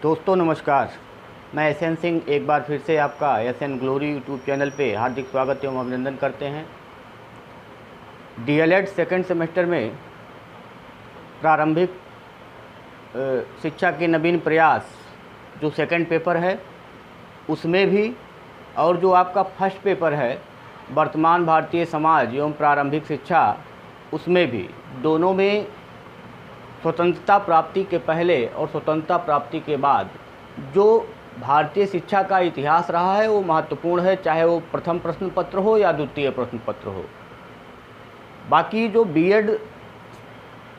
दोस्तों नमस्कार। मैं एसएन सिंह एक बार फिर से आपका एसएन ग्लोरी यूट्यूब चैनल पे हार्दिक स्वागत एवं अभिनंदन करते हैं। डीएलएड सेकंड सेमेस्टर में प्रारंभिक शिक्षा के नवीन प्रयास जो सेकंड पेपर है उसमें भी, और जो आपका फर्स्ट पेपर है वर्तमान भारतीय समाज एवं प्रारंभिक शिक्षा, उसमें भी, दोनों में स्वतंत्रता प्राप्ति के पहले और स्वतंत्रता प्राप्ति के बाद जो भारतीय शिक्षा का इतिहास रहा है वो महत्वपूर्ण है, चाहे वो प्रथम प्रश्न पत्र हो या द्वितीय प्रश्न पत्र हो। बाकी जो बीएड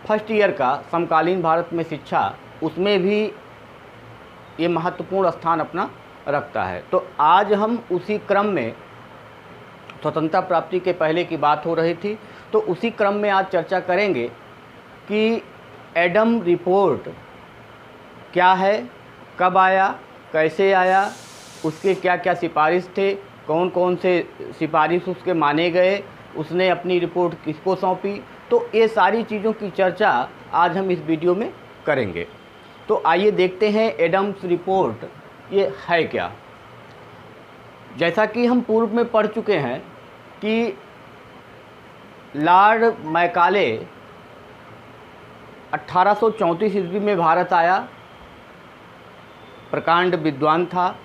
फर्स्ट ईयर का समकालीन भारत में शिक्षा, उसमें भी ये महत्वपूर्ण स्थान अपना रखता है। तो आज हम उसी क्रम में, स्वतंत्रता प्राप्ति के पहले की बात हो रही थी, तो उसी क्रम में आज चर्चा करेंगे कि एडम रिपोर्ट क्या है, कब आया, कैसे आया, उसके क्या क्या सिफारिश थे, कौन कौन से सिफारिश उसके माने गए, उसने अपनी रिपोर्ट किसको सौंपी। तो ये सारी चीज़ों की चर्चा आज हम इस वीडियो में करेंगे। तो आइए देखते हैं एडम्स रिपोर्ट ये है क्या। जैसा कि हम पूर्व में पढ़ चुके हैं कि लॉर्ड मैकाले 1834 ईस्वी में भारत आया, प्रकांड विद्वान था,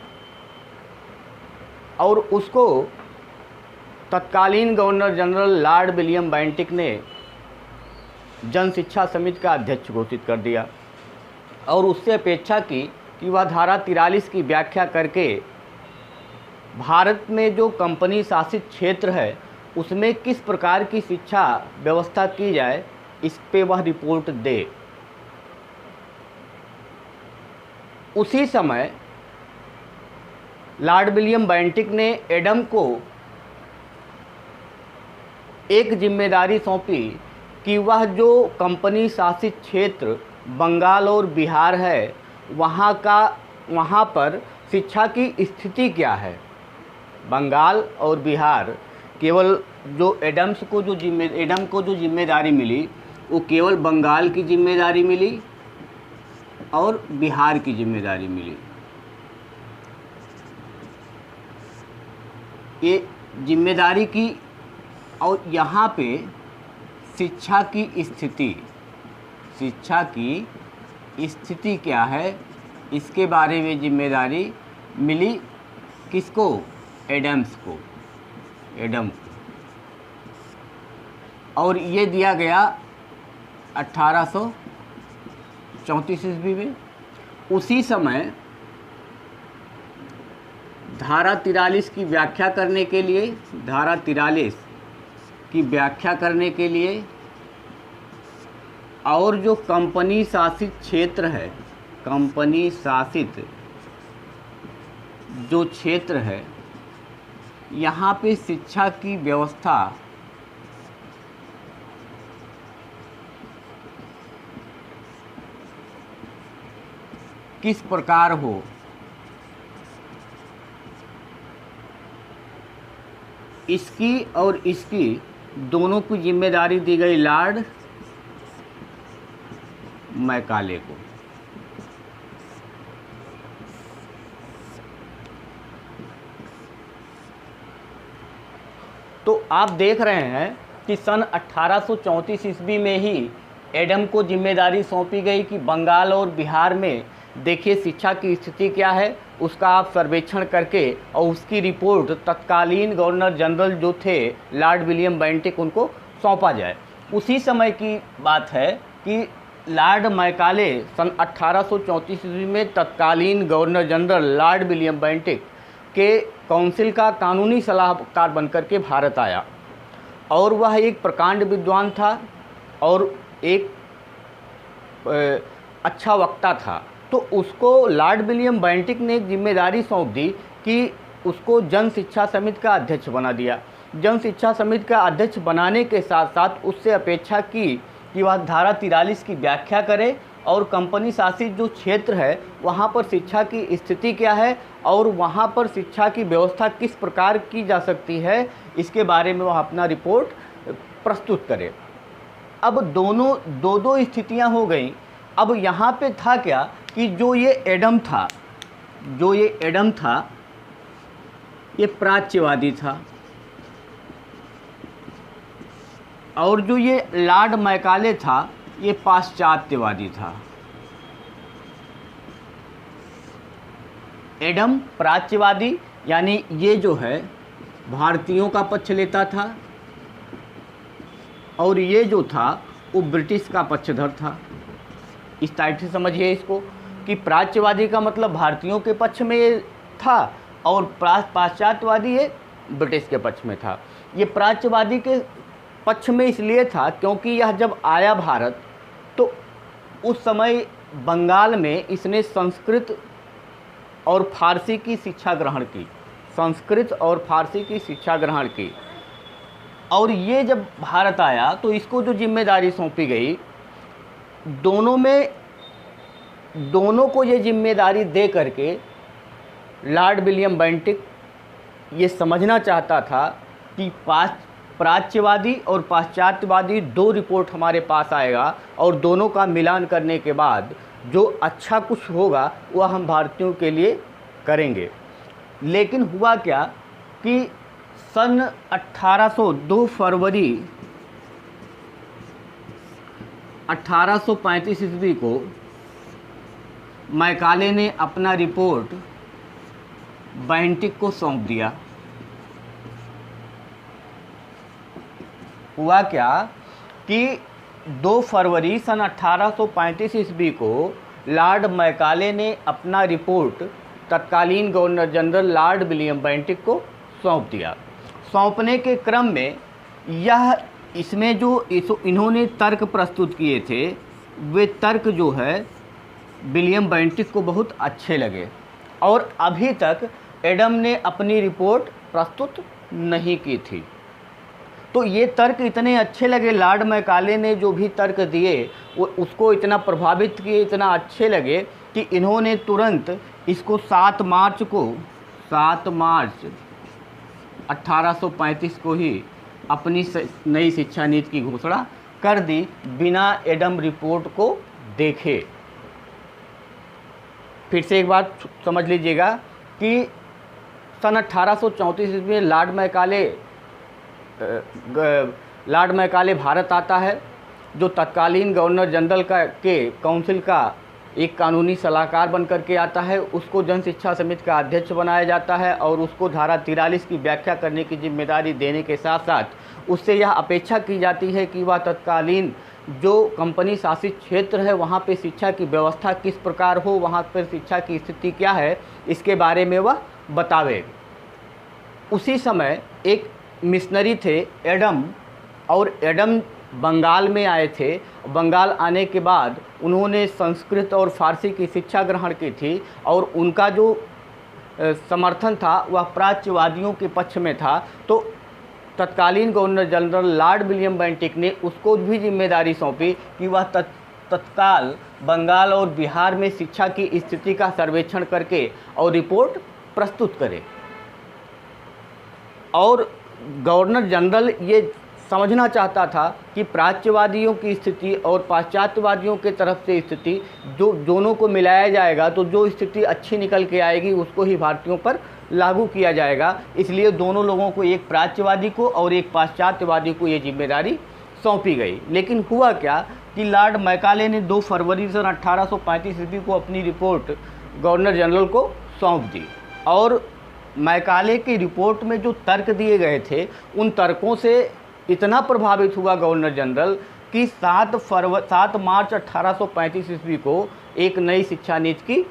और उसको तत्कालीन governor general Lord William Bentinck ने जन शिक्षा समिति का अध्यक्ष घोषित कर दिया और उससे अपेक्षा की कि वह धारा 43 की व्याख्या करके भारत में जो कंपनी शासित क्षेत्र है उसमें किस प्रकार की शिक्षा व्यवस्था की जाए, इस पे वह रिपोर्ट दे। उसी समय लॉर्ड विलियम बेंटिक ने एडम को एक जिम्मेदारी सौंपी कि वह जो कंपनी शासित क्षेत्र बंगाल और बिहार है वहाँ पर शिक्षा की स्थिति क्या है। बंगाल और बिहार, केवल जो एडम को जो जिम्मेदारी मिली वो केवल बंगाल की जिम्मेदारी मिली और बिहार की जिम्मेदारी मिली। ये जिम्मेदारी की, और यहाँ पे शिक्षा की स्थिति क्या है इसके बारे में जिम्मेदारी मिली किसको? एडम को। और ये दिया गया 1834 ईस्वी में। उसी समय धारा 43 की व्याख्या करने के लिए और जो कंपनी शासित क्षेत्र है, कंपनी शासित जो क्षेत्र है, यहाँ पे शिक्षा की व्यवस्था किस प्रकार हो, इसकी और इसकी दोनों की जिम्मेदारी दी गई लॉर्ड मैकाले को। तो आप देख रहे हैं कि सन 1834 ईस्वी में ही एडम को जिम्मेदारी सौंपी गई कि बंगाल और बिहार में देखिए शिक्षा की स्थिति क्या है, उसका आप सर्वेक्षण करके और उसकी रिपोर्ट तत्कालीन गवर्नर जनरल जो थे लॉर्ड विलियम बेंटिक, उनको सौंपा जाए। उसी समय की बात है कि लॉर्ड मैकाले सन 1834 ईस्वी में तत्कालीन governor general Lord William Bentinck के काउंसिल का कानूनी सलाहकार बनकर के भारत आया, और वह एक प्रकांड विद्वान था और एक अच्छा वक्ता था। तो उसको लॉर्ड विलियम बेंटिक ने एक जिम्मेदारी सौंप दी कि उसको जन शिक्षा समिति का अध्यक्ष बना दिया। जन शिक्षा समिति का अध्यक्ष बनाने के साथ साथ उससे अपेक्षा की कि वह धारा 43 की व्याख्या करे और कंपनी शासित जो क्षेत्र है वहाँ पर शिक्षा की स्थिति क्या है और वहाँ पर शिक्षा की व्यवस्था किस प्रकार की जा सकती है, इसके बारे में वह अपना रिपोर्ट प्रस्तुत करे। अब दो स्थितियाँ हो गई। अब यहाँ पे था क्या कि जो ये एडम था, ये प्राच्यवादी था, और जो ये लॉर्ड मैकाले था ये पाश्चात्यवादी था। एडम प्राच्यवादी यानी ये जो है भारतीयों का पक्ष लेता था, और ये जो था वो ब्रिटिश का पक्षधर था। इस टाइप से समझिए इसको कि प्राच्यवादी का मतलब भारतीयों के पक्ष में ये था, और पाश्चात्यवादी ये ब्रिटिश के पक्ष में था। ये प्राच्यवादी के पक्ष में इसलिए था क्योंकि यह जब आया भारत तो उस समय बंगाल में इसने संस्कृत और फारसी की शिक्षा ग्रहण की, और ये जब भारत आया तो इसको जो जिम्मेदारी सौंपी गई, दोनों को ये जिम्मेदारी दे करके लॉर्ड विलियम बेंटिक ये समझना चाहता था कि प्राच्यवादी और पाश्चात्यवादी दो रिपोर्ट हमारे पास आएगा, और दोनों का मिलान करने के बाद जो अच्छा कुछ होगा वह हम भारतीयों के लिए करेंगे। लेकिन हुआ क्या कि सन 2 फरवरी 1835 ईस्वी को मैकाले ने अपना रिपोर्ट बेंटिक को सौंप दिया। हुआ क्या कि 2 फरवरी सन 1835 ईस्वी को लॉर्ड मैकाले ने अपना रिपोर्ट तत्कालीन governor general Lord William Bentinck को सौंप दिया। सौंपने के क्रम में इसमें जो इन्होंने तर्क प्रस्तुत किए थे, वे तर्क जो है विलियम बेंटिक को बहुत अच्छे लगे, और अभी तक एडम ने अपनी रिपोर्ट प्रस्तुत नहीं की थी। तो ये तर्क इतने अच्छे लगे, लॉर्ड मैकाले ने जो भी तर्क दिए वो उसको इतना प्रभावित किए, इतना अच्छे लगे कि इन्होंने तुरंत इसको 7 मार्च 1835 को ही अपनी नई शिक्षा नीति की घोषणा कर दी, बिना एडम रिपोर्ट को देखे। फिर से एक बात समझ लीजिएगा कि सन 1834 में लॉर्ड मैकाले भारत आता है, जो तत्कालीन गवर्नर जनरल के काउंसिल का एक कानूनी सलाहकार बनकर के आता है। उसको जन शिक्षा समिति का अध्यक्ष बनाया जाता है, और उसको धारा 43 की व्याख्या करने की जिम्मेदारी देने के साथ साथ उससे यह अपेक्षा की जाती है कि वह तत्कालीन जो कंपनी शासित क्षेत्र है वहाँ पे शिक्षा की व्यवस्था किस प्रकार हो, वहाँ पर शिक्षा की स्थिति क्या है, इसके बारे में वह बतावे। उसी समय एक मिशनरी थे एडम, और एडम बंगाल में आए थे। बंगाल आने के बाद उन्होंने संस्कृत और फारसी की शिक्षा ग्रहण की थी, और उनका जो समर्थन था वह प्राच्यवादियों के पक्ष में था। तो तत्कालीन governor general Lord William Bentinck ने उसको भी जिम्मेदारी सौंपी कि वह तत्काल बंगाल और बिहार में शिक्षा की स्थिति का सर्वेक्षण करके और रिपोर्ट प्रस्तुत करे। और गवर्नर जनरल ये समझना चाहता था कि प्राच्यवादियों की स्थिति और पाश्चात्यवादियों के तरफ से स्थिति जो दोनों को मिलाया जाएगा तो जो स्थिति अच्छी निकल के आएगी उसको ही भारतीयों पर लागू किया जाएगा। इसलिए दोनों लोगों को, एक प्राच्यवादी को और एक पाश्चात्यवादी को ये जिम्मेदारी सौंपी गई। लेकिन हुआ क्या कि लॉर्ड मैकाले ने 2 फरवरी सन 1835 ईस्वी को अपनी रिपोर्ट गवर्नर जनरल को सौंप दी, और मैकाले की रिपोर्ट में जो तर्क दिए गए थे उन तर्कों से इतना प्रभावित हुआ गवर्नर जनरल कि 7 मार्च 1835 ईस्वी को एक नई शिक्षा नीति की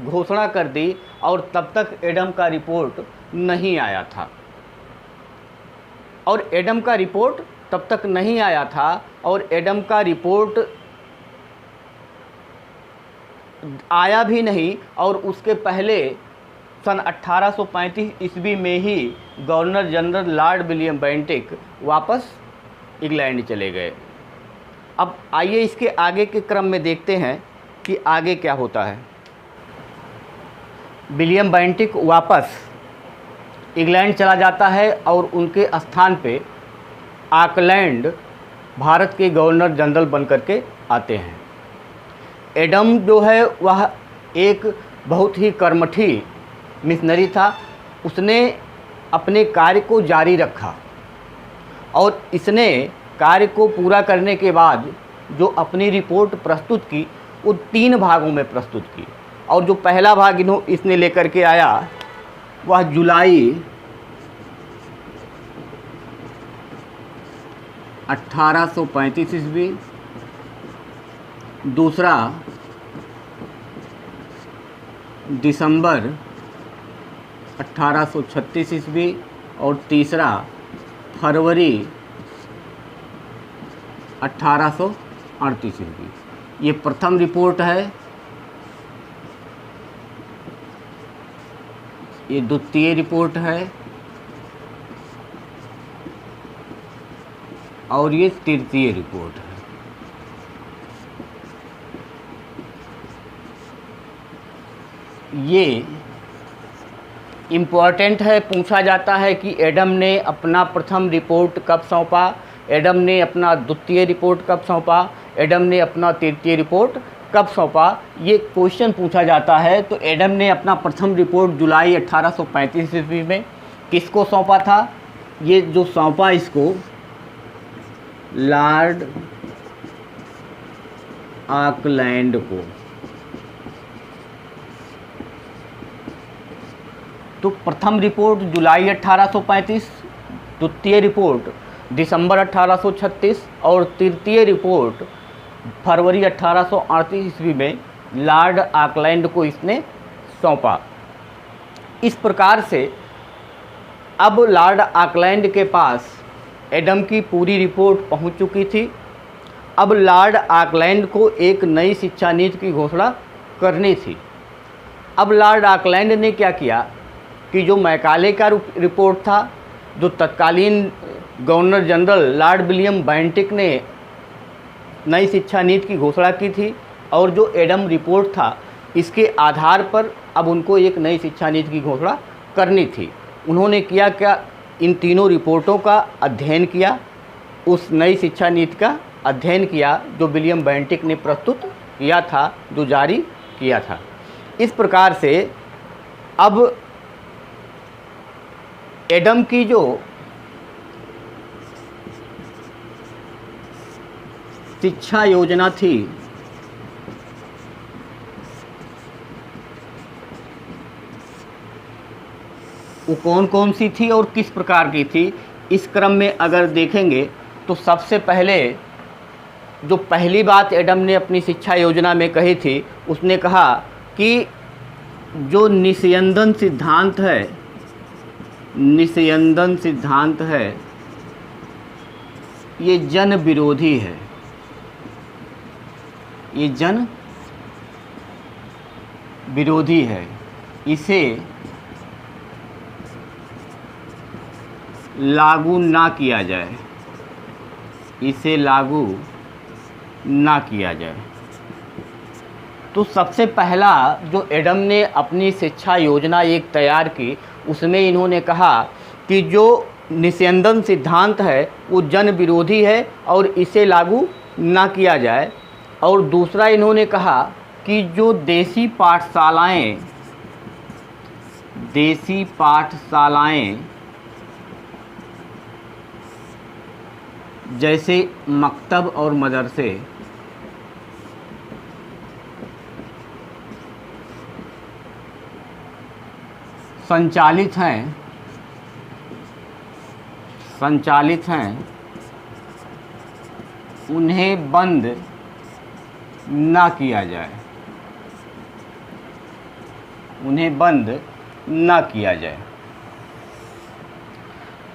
घोषणा कर दी, और तब तक एडम का रिपोर्ट नहीं आया था। और एडम का रिपोर्ट तब तक नहीं आया था, और एडम का रिपोर्ट आया भी नहीं, और उसके पहले सन 1835 ईस्वी में ही governor general Lord William Bentinck वापस इंग्लैंड चले गए। अब आइए इसके आगे के क्रम में देखते हैं कि आगे क्या होता है। विलियम बेंटिक वापस इंग्लैंड चला जाता है, और उनके स्थान पे ऑकलैंड भारत के गवर्नर जनरल बनकर के आते हैं। एडम जो है वह एक बहुत ही कर्मठी मिशनरी था। उसने अपने कार्य को जारी रखा और इसने कार्य को पूरा करने के बाद जो अपनी रिपोर्ट प्रस्तुत की वो 3 भागों में प्रस्तुत की। और जो पहला भाग इसने लेकर के आया वह जुलाई 1835 ईस्वी, दूसरा दिसंबर 1836 ईस्वी और तीसरा फरवरी 1838 ईस्वी। ये प्रथम रिपोर्ट है, ये द्वितीय रिपोर्ट है और ये तृतीय रिपोर्ट है। ये इम्पॉर्टेंट है, पूछा जाता है कि एडम ने अपना प्रथम रिपोर्ट कब सौंपा, एडम ने अपना द्वितीय रिपोर्ट कब सौंपा, एडम ने अपना तृतीय रिपोर्ट कब सौंपा, ये क्वेश्चन पूछा जाता है। तो एडम ने अपना प्रथम रिपोर्ट जुलाई 1835 ईस्वी में किसको सौंपा था? ये जो सौंपा इसको लॉर्ड ऑकलैंड को। तो प्रथम रिपोर्ट जुलाई 1835, द्वितीय रिपोर्ट दिसंबर 1836 और तृतीय रिपोर्ट फरवरी 1838 ईस्वी में लॉर्ड ऑकलैंड को इसने सौंपा। इस प्रकार से अब लॉर्ड ऑकलैंड के पास एडम की पूरी रिपोर्ट पहुंच चुकी थी। अब लॉर्ड ऑकलैंड को एक नई शिक्षा नीति की घोषणा करनी थी। अब लॉर्ड ऑकलैंड ने क्या किया कि जो मैकाले का रिपोर्ट था, जो तत्कालीन governor general Lord William Bentinck ने नई शिक्षा नीति की घोषणा की थी और जो एडम रिपोर्ट था, इसके आधार पर अब उनको एक नई शिक्षा नीति की घोषणा करनी थी। उन्होंने किया क्या, इन तीनों रिपोर्टों का अध्ययन किया, उस नई शिक्षा नीति का अध्ययन किया जो विलियम बेंटिक ने प्रस्तुत किया था, जो जारी किया था। इस प्रकार से अब एडम की जो शिक्षा योजना थी वो कौन कौन सी थी और किस प्रकार की थी, इस क्रम में अगर देखेंगे तो सबसे पहले जो पहली बात एडम ने अपनी शिक्षा योजना में कही थी, उसने कहा कि जो निस्यंदन सिद्धांत है, निस्यंदन सिद्धांत है, ये जन विरोधी है, ये जन विरोधी है, इसे लागू ना किया जाए, इसे लागू ना किया जाए। तो सबसे पहला जो एडम ने अपनी शिक्षा योजना एक तैयार की, उसमें इन्होंने कहा कि जो निस्यंदन सिद्धांत है वो जन विरोधी है और इसे लागू ना किया जाए। और दूसरा इन्होंने कहा कि जो देसी पाठशालाएं जैसे मकतब और मदरसे संचालित हैं, उन्हें बंद ना किया जाए, उन्हें बंद ना किया जाए।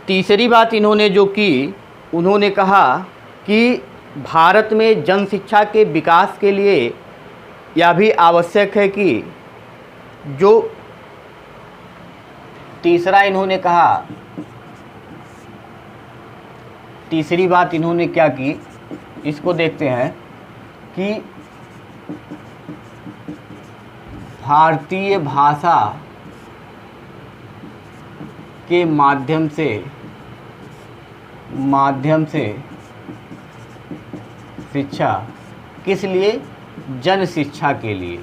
तीसरी बात इन्होंने जो की, उन्होंने कहा कि भारत में जन शिक्षा के विकास के लिए यह भी आवश्यक है कि जो तीसरा इन्होंने कहा, तीसरी बात इन्होंने क्या की, इसको देखते हैं कि भारतीय भाषा के माध्यम से शिक्षा, किस लिए जन शिक्षा के लिए।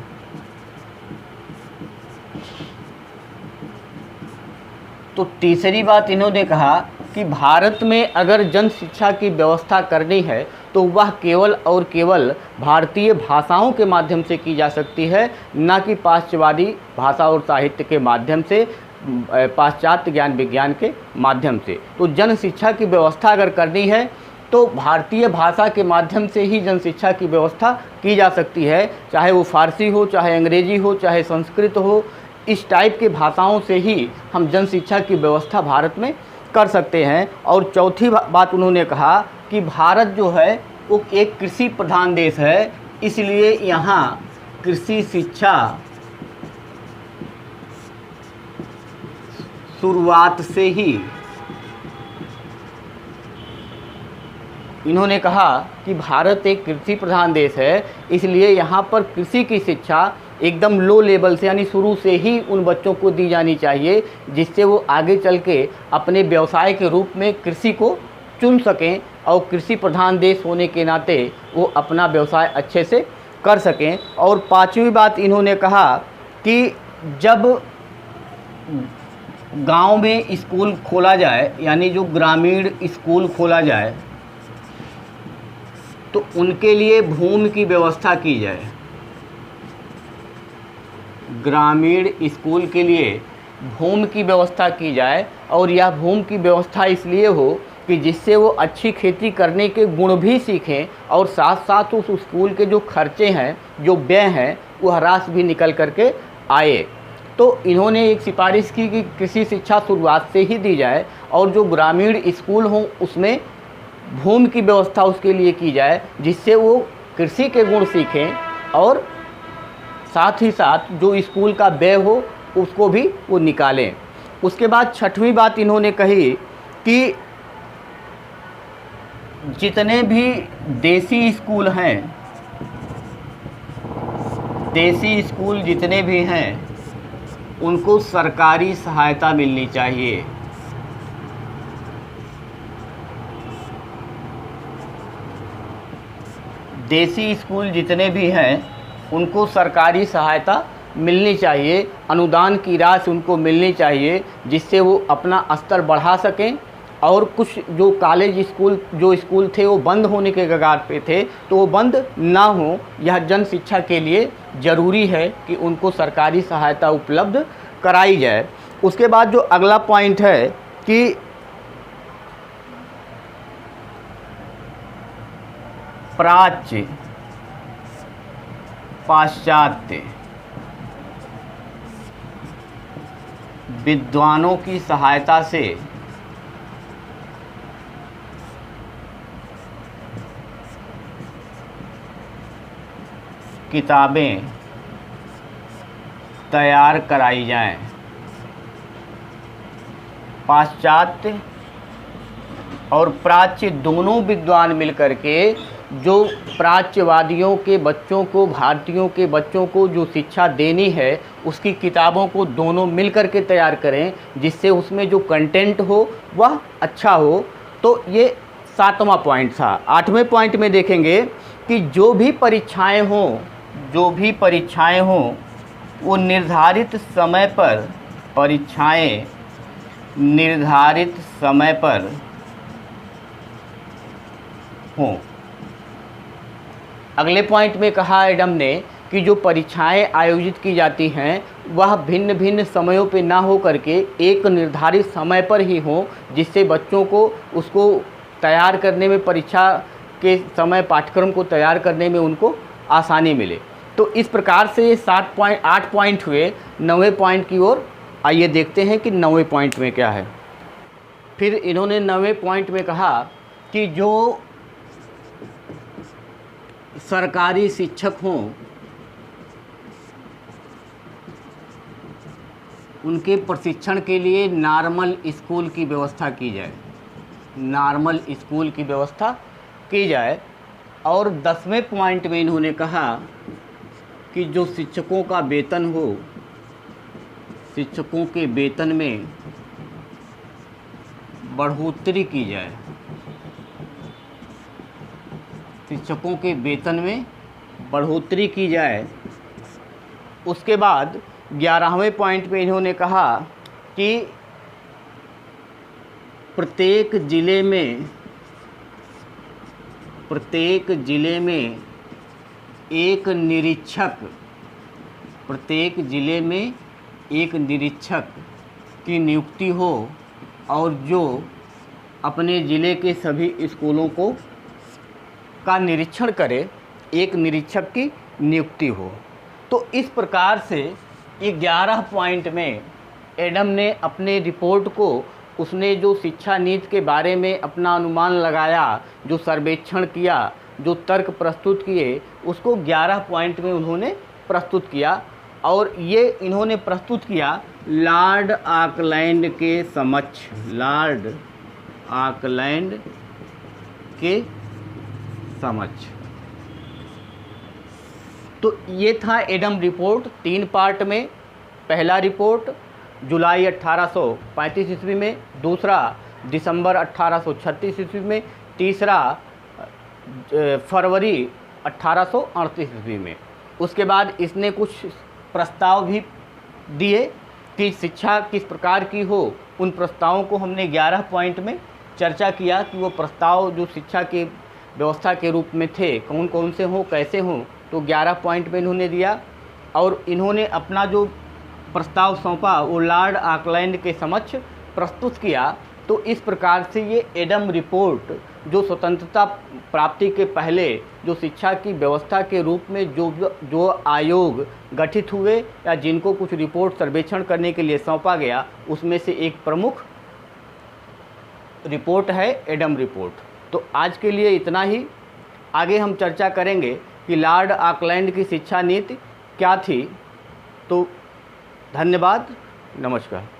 तो तीसरी बात इन्होंने कहा कि भारत में अगर जन शिक्षा की व्यवस्था करनी है तो वह केवल और केवल भारतीय भाषाओं के माध्यम से की जा सकती है, न कि पाश्चात्य भाषा और साहित्य के माध्यम से, पाश्चात्य ज्ञान विज्ञान के माध्यम से। तो जन शिक्षा की व्यवस्था अगर करनी है तो भारतीय भाषा के माध्यम से ही जन शिक्षा की व्यवस्था की जा सकती है, चाहे वो फारसी हो, चाहे अंग्रेजी हो, चाहे संस्कृत हो। इस टाइप के भाषाओं से ही हम जन शिक्षा की व्यवस्था भारत में कर सकते हैं। और चौथी बात उन्होंने कहा कि भारत जो है वो एक कृषि प्रधान देश है, इसलिए यहाँ कृषि शिक्षा शुरुआत से ही, इन्होंने कहा कि भारत एक कृषि प्रधान देश है, इसलिए यहाँ पर कृषि की शिक्षा एकदम लो लेवल से यानी शुरू से ही उन बच्चों को दी जानी चाहिए, जिससे वो आगे चल के अपने व्यवसाय के रूप में कृषि को चुन सकें और कृषि प्रधान देश होने के नाते वो अपना व्यवसाय अच्छे से कर सकें। और पांचवी बात इन्होंने कहा कि जब गांव में स्कूल खोला जाए, यानी जो ग्रामीण स्कूल खोला जाए, तो उनके लिए भूमि की व्यवस्था की जाए। ग्रामीण स्कूल के लिए भूमि की व्यवस्था की जाए, और यह भूमि की व्यवस्था इसलिए हो कि जिससे वो अच्छी खेती करने के गुण भी सीखें और साथ साथ उस स्कूल के जो खर्चे हैं, जो व्यय हैं, वो ह्रास भी निकल करके आए। तो इन्होंने एक सिफारिश की कि कृषि शिक्षा शुरुआत से ही दी जाए और जो ग्रामीण स्कूल हों उसमें भूमि की व्यवस्था उसके लिए की जाए, जिससे वो कृषि के गुण सीखें और साथ ही साथ जो स्कूल का व्यय हो उसको भी वो निकालें। उसके बाद छठवीं बात इन्होंने कही कि जितने भी देसी स्कूल हैं, देसी स्कूल जितने भी हैं, उनको सरकारी सहायता मिलनी चाहिए। देसी स्कूल जितने भी हैं उनको सरकारी सहायता मिलनी चाहिए, अनुदान की राशि उनको मिलनी चाहिए, जिससे वो अपना स्तर बढ़ा सकें। और कुछ जो कॉलेज स्कूल जो स्कूल थे वो बंद होने के कगार पे थे, तो वो बंद ना हो, यह जन शिक्षा के लिए ज़रूरी है कि उनको सरकारी सहायता उपलब्ध कराई जाए। उसके बाद जो अगला पॉइंट है कि प्राच्य पाश्चात्य विद्वानों की सहायता से किताबें तैयार कराई जाएं। पाश्चात्य और प्राच्य दोनों विद्वान मिलकर के जो प्राच्यवादियों के बच्चों को, भारतीयों के बच्चों को जो शिक्षा देनी है उसकी किताबों को दोनों मिलकर के तैयार करें, जिससे उसमें जो कंटेंट हो वह अच्छा हो। तो ये 7वां पॉइंट था। 8वें पॉइंट में देखेंगे कि जो भी परीक्षाएं हों वो निर्धारित समय पर, परीक्षाएं निर्धारित समय पर हों। अगले पॉइंट में कहा एडम ने कि जो परीक्षाएं आयोजित की जाती हैं वह भिन्न भिन्न समयों पे ना हो करके एक निर्धारित समय पर ही हो, जिससे बच्चों को उसको तैयार करने में, परीक्षा के समय पाठ्यक्रम को तैयार करने में उनको आसानी मिले। तो इस प्रकार से ये 8 पॉइंट हुए। 9वें पॉइंट की ओर आइए देखते हैं कि 9वें पॉइंट में क्या है। फिर इन्होंने 9वें पॉइंट में कहा कि जो सरकारी शिक्षक हों उनके प्रशिक्षण के लिए नॉर्मल स्कूल की व्यवस्था की जाए, नॉर्मल स्कूल की व्यवस्था की जाए। और 10वें पॉइंट में इन्होंने कहा कि जो शिक्षकों का वेतन हो, शिक्षकों के वेतन में बढ़ोतरी की जाए, शिक्षकों के वेतन में बढ़ोतरी की जाए। उसके बाद 11वें पॉइंट पे इन्होंने कहा कि प्रत्येक ज़िले में एक निरीक्षक की नियुक्ति हो और जो अपने ज़िले के सभी स्कूलों का निरीक्षण करे, एक निरीक्षक की नियुक्ति हो। तो इस प्रकार से 11 पॉइंट में एडम ने अपने रिपोर्ट को, उसने जो शिक्षा नीति के बारे में अपना अनुमान लगाया, जो सर्वेक्षण किया, जो तर्क प्रस्तुत किए, उसको 11 पॉइंट में उन्होंने प्रस्तुत किया। और ये इन्होंने प्रस्तुत किया लॉर्ड ऑकलैंड के समक्ष। तो ये था एडम रिपोर्ट 3 पार्ट में। पहला रिपोर्ट जुलाई 1835 ईस्वी में, दूसरा दिसंबर 1836 ईस्वी में, तीसरा फरवरी 1838 ईस्वी में। उसके बाद इसने कुछ प्रस्ताव भी दिए कि शिक्षा किस प्रकार की हो। उन प्रस्तावों को हमने 11 पॉइंट में चर्चा किया कि वो प्रस्ताव जो शिक्षा की व्यवस्था के रूप में थे, कौन कौन से हों, कैसे हों। तो 11 पॉइंट में इन्होंने दिया और इन्होंने अपना जो प्रस्ताव सौंपा वो लॉर्ड ऑकलैंड के समक्ष प्रस्तुत किया। तो इस प्रकार से ये एडम रिपोर्ट, जो स्वतंत्रता प्राप्ति के पहले जो शिक्षा की व्यवस्था के रूप में जो आयोग गठित हुए या जिनको कुछ रिपोर्ट सर्वेक्षण करने के लिए सौंपा गया, उसमें से एक प्रमुख रिपोर्ट है एडम रिपोर्ट। तो आज के लिए इतना ही। आगे हम चर्चा करेंगे कि लॉर्ड ऑकलैंड की शिक्षा नीति क्या थी। तो धन्यवाद, नमस्कार।